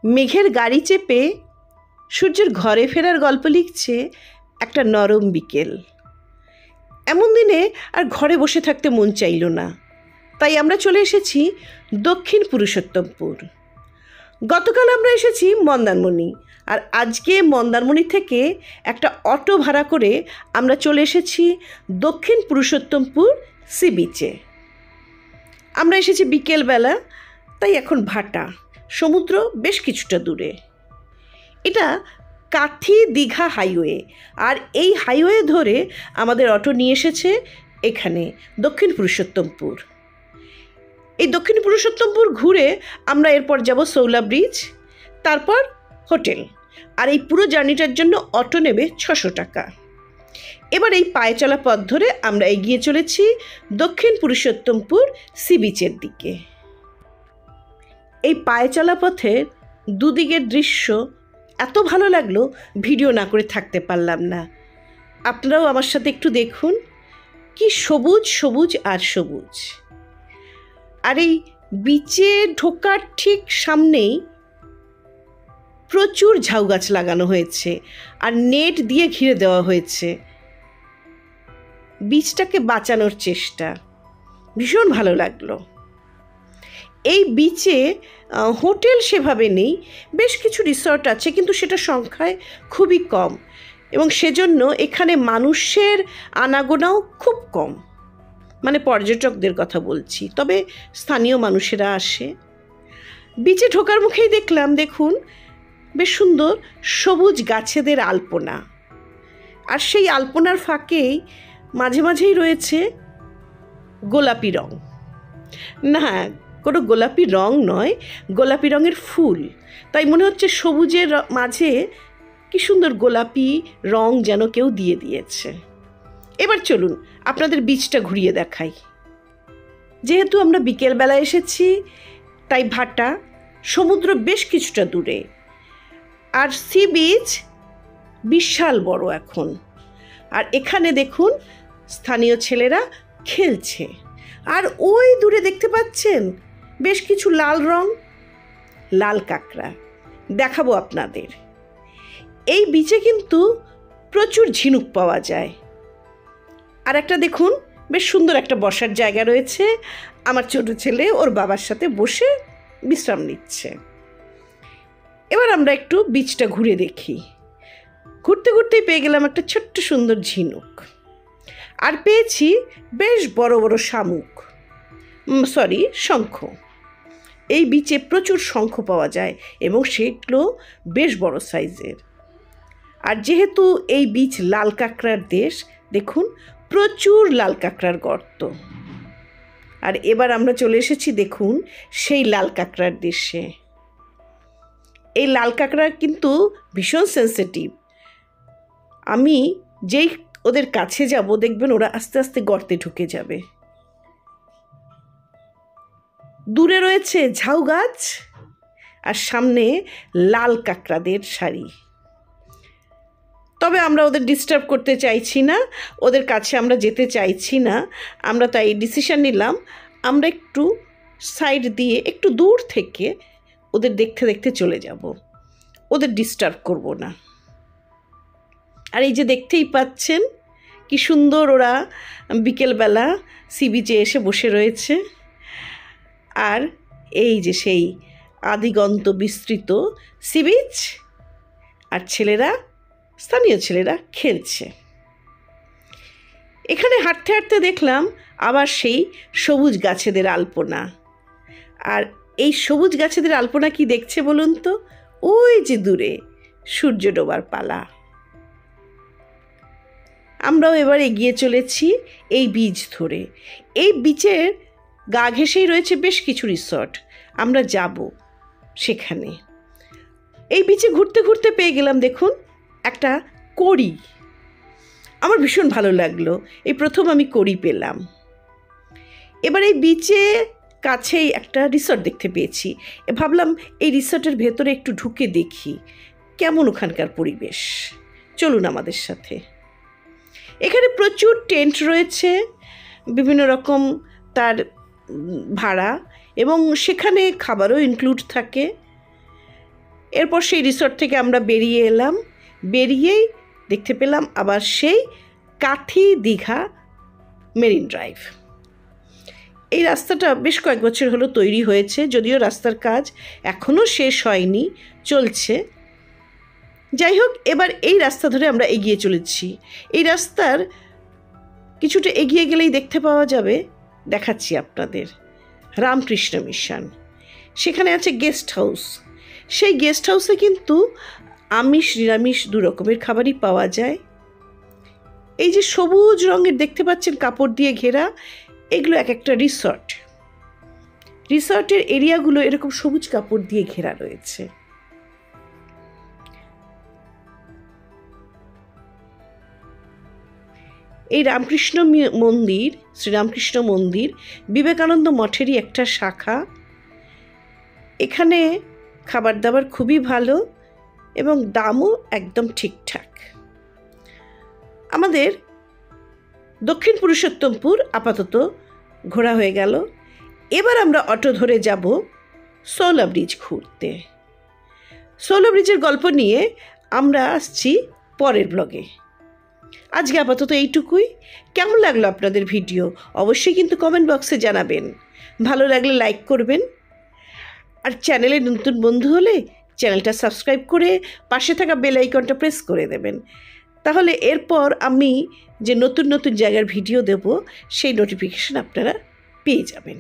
মেঘের গাড়ি চেপে সূর্যের ঘরে ফেরার গল্প লিখছে একটা নরম বিকেল। এমন দিনে আর ঘরে বসে থাকতে মন চাইল না, তাই আমরা চলে এসেছি দক্ষিণ পুরুষোত্তমপুর। গতকাল আমরা এসেছি মন্দারমণি, আর আজকে মন্দারমণি থেকে একটা অটো ভাড়া করে আমরা চলে এসেছি দক্ষিণ পুরুষোত্তমপুর সি বিচে। আমরা এসেছি বিকেলবেলা, তাই এখন ভাটা, সমুদ্র বেশ কিছুটা দূরে। এটা কাথি দীঘা হাইওয়ে, আর এই হাইওয়ে ধরে আমাদের অটো নিয়ে এসেছে এখানে দক্ষিণ পুরুষোত্তমপুর। এই দক্ষিণ পুরুষোত্তমপুর ঘুরে আমরা এরপর যাব শৌলা ব্রিজ, তারপর হোটেল। আর এই পুরো জার্নিটার জন্য অটো নেবে 600 টাকা। এবার এই পায়ে চলা পথ ধরে আমরা এগিয়ে চলেছি দক্ষিণ পুরুষোত্তমপুর সি বিচের দিকে। এই পায়ে চলা পথের দুদিকের দৃশ্য এত ভালো লাগলো, ভিডিও না করে থাকতে পারলাম না। আপনারাও আমার সাথে একটু দেখুন, কি সবুজ সবুজ আর সবুজ। আর এই বিচে ঢোকার ঠিক সামনেই প্রচুর ঝাউ গাছ লাগানো হয়েছে আর নেট দিয়ে ঘিরে দেওয়া হয়েছে। বিচটাকে বাঁচানোর চেষ্টা, ভীষণ ভালো লাগলো। এই বিচে হোটেল সেভাবে নেই, বেশ কিছু রিসর্ট আছে, কিন্তু সেটা সংখ্যায় খুবই কম, এবং সেজন্য এখানে মানুষের আনাগোনাও খুব কম। মানে পর্যটকদের কথা বলছি, তবে স্থানীয় মানুষেরা আসে। বিচে ঢোকার মুখেই দেখলাম, দেখুন বেশ সুন্দর সবুজ গাছেদের আলপনা, আর সেই আলপনার ফাঁকেই মাঝে মাঝেই রয়েছে গোলাপি রং। না, কোনো গোলাপি রং নয়, গোলাপি রঙের ফুল। তাই মনে হচ্ছে সবুজের মাঝে কি সুন্দর গোলাপি রং যেন কেউ দিয়ে দিয়েছে। এবার চলুন আপনাদের বিচটা ঘুরিয়ে দেখাই। যেহেতু আমরা বিকেলবেলা এসেছি, তাই ভাটা, সমুদ্র বেশ কিছুটা দূরে, আর সি বিচ বিশাল বড় এখন। আর এখানে দেখুন স্থানীয় ছেলেরা খেলছে, আর ওই দূরে দেখতে পাচ্ছেন বেশ কিছু লাল রং, লাল কাঁকড়া দেখাবো আপনাদের। এই বিচে কিন্তু প্রচুর ঝিনুক পাওয়া যায়। আর একটা দেখুন বেশ সুন্দর একটা বসার জায়গা রয়েছে, আমার ছোট ছেলে ওর বাবার সাথে বসে বিশ্রাম নিচ্ছে। এবার আমরা একটু বিচটা ঘুরে দেখি। ঘুরতে ঘুরতেই পেয়ে গেলাম একটা ছোট্ট সুন্দর ঝিনুক, আর পেয়েছি বেশ বড় বড় শঙ্খ। এই বিচে প্রচুর শঙ্খ পাওয়া যায়, এবং সেগুলো বেশ বড় সাইজের। আর যেহেতু এই বিচ লাল কাঁকড়ার দেশ, দেখুন প্রচুর লাল কাঁকড়ার গর্ত। আর এবার আমরা চলে এসেছি দেখুন সেই লাল কাঁকড়ার দেশে। এই লাল কাঁকড়া কিন্তু ভীষণ সেন্সিটিভ। আমি যেই ওদের কাছে যাব, দেখবেন ওরা আস্তে আস্তে গর্তে ঢুকে যাবে। দূরে রয়েছে ঝাউ গাছ, আর সামনে লাল কাঁকড়াদের সারি। তবে আমরা ওদের ডিস্টার্ব করতে চাইছি না, ওদের কাছে আমরা যেতে চাইছি না। আমরা তাই ডিসিশন নিলাম, আমরা একটু সাইড দিয়ে একটু দূর থেকে ওদের দেখতে দেখতে চলে যাব, ওদের ডিস্টার্ব করব না। আর এই যে দেখতেই পাচ্ছেন কি সুন্দর ওরা বিকেলবেলা সি বিচে এসে বসে রয়েছে। আর এই যে সেই আদিগন্ত বিস্তৃত সি বিচ, আর স্থানীয় ছেলেরা খেলছে। এখানে হাঁটতে হাঁটতে দেখলাম আবার সেই সবুজ গাছেদের আলপনা। আর এই সবুজ গাছেদের আলপনা কি দেখছে বলুন তো? ওই যে দূরে সূর্য ডোবার পালা। আমরাও এবার এগিয়ে চলেছি এই বিচ ধরে। এই বিচের গা ঘেঁষেই রয়েছে বেশ কিছু রিসর্ট, আমরা যাব সেখানে। এই বিচে ঘুরতে ঘুরতে পেয়ে গেলাম দেখুন একটা কড়ি। আমার ভীষণ ভালো লাগলো, এই প্রথম আমি কড়ি পেলাম। এবার এই বিচে কাছেই একটা রিসর্ট দেখতে পেয়েছি, ভাবলাম এই রিসর্টের ভেতরে একটু ঢুকে দেখি কেমন ওখানকার পরিবেশ। চলুন আমাদের সাথে। এখানে প্রচুর টেন্ট রয়েছে, বিভিন্ন রকম তার ভাড়া, এবং সেখানে খাবারও ইনক্লুড থাকে। এরপর সেই রিসর্ট থেকে আমরা বেরিয়ে এলাম, বেরিয়েই দেখতে পেলাম আবার সেই কাথি দীঘা মেরিন ড্রাইভ। এই রাস্তাটা বেশ কয়েক বছর হলো তৈরি হয়েছে, যদিও রাস্তার কাজ এখনও শেষ হয়নি, চলছে। যাই হোক, এবার এই রাস্তা ধরে আমরা এগিয়ে চলেছি। এই রাস্তার কিছুটা এগিয়ে গেলেই দেখতে পাওয়া যাবে, দেখাচ্ছি আপনাদের, রামকৃষ্ণ মিশন। সেখানে আছে গেস্ট হাউস। সেই গেস্ট হাউসে কিন্তু আমিষ নিরামিষ দু রকমের খাবারই পাওয়া যায়। এই যে সবুজ রঙের দেখতে পাচ্ছেন কাপড় দিয়ে ঘেরা, এগুলো এক একটা রিসর্ট। রিসর্টের এরিয়াগুলো এরকম সবুজ কাপড় দিয়ে ঘেরা রয়েছে। এই রামকৃষ্ণ মন্দির, শ্রীরামকৃষ্ণ মন্দির বিবেকানন্দ মঠেরই একটা শাখা। এখানে খাবার দাবার খুবই ভালো এবং দামও একদম ঠিকঠাক। আমাদের দক্ষিণ পুরুষোত্তমপুর আপাতত ঘোরা হয়ে গেল। এবার আমরা অটো ধরে যাব সোলা ব্রিজ ঘুরতে। সোলা ব্রিজের গল্প নিয়ে আমরা আসছি পরের ব্লগে। আজকে আপাতত এইটুকুই। কেমন লাগলো আপনাদের ভিডিও অবশ্যই কিন্তু কমেন্ট বক্সে জানাবেন। ভালো লাগলে লাইক করবেন, আর চ্যানেলে নতুন বন্ধু হলে চ্যানেলটা সাবস্ক্রাইব করে পাশে থাকা বেল আইকনটা প্রেস করে দেবেন। তাহলে এরপর আমি যে নতুন নতুন জায়গার ভিডিও দেব সেই নোটিফিকেশন আপনারা পেয়ে যাবেন।